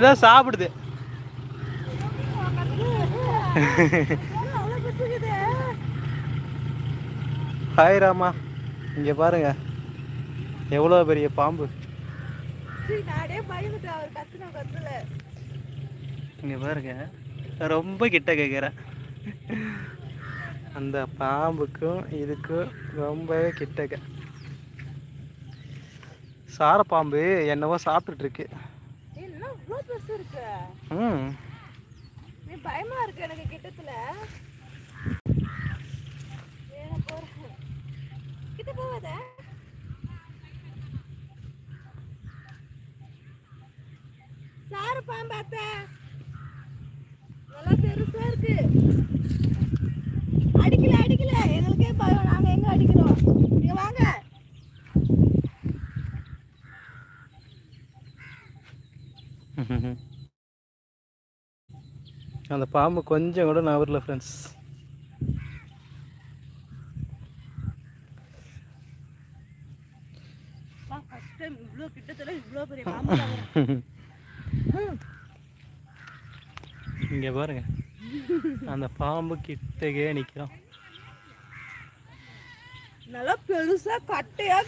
இதான் சாப்பிடுது. ஹாய் ராமா, இங்கே பாருங்க எவ்வளோ பெரிய பாம்பு. இங்கே பாருங்க ரொம்ப கிட்ட கேட்குறேன். அந்த பாம்புக்கும் இதுக்கும் ரொம்பவே கிட்டக்க. சார பாம்பு என்னவோ சாப்பிட்டுட்டு இருக்கு. பயமா இருக்கு எனக்கு கிட்டத்துல. கிட்ட போவாத. சார பாம்பு அத்தை நல்லா பெருசா இருக்கு. அடிக்கல அடிக்கல, எங்களுக்கே பயம். நாங்க எங்க அடிக்கிறோம்? நீங்க வாங்க. அந்த பாம்பு கொஞ்சம் கூட நவரல ஃப்ரெண்ட்ஸ். இங்க பாருங்க அந்த பாம்பு கிட்டக்கே நிக்கிறோம். நல்லா பெருசா கட்டையா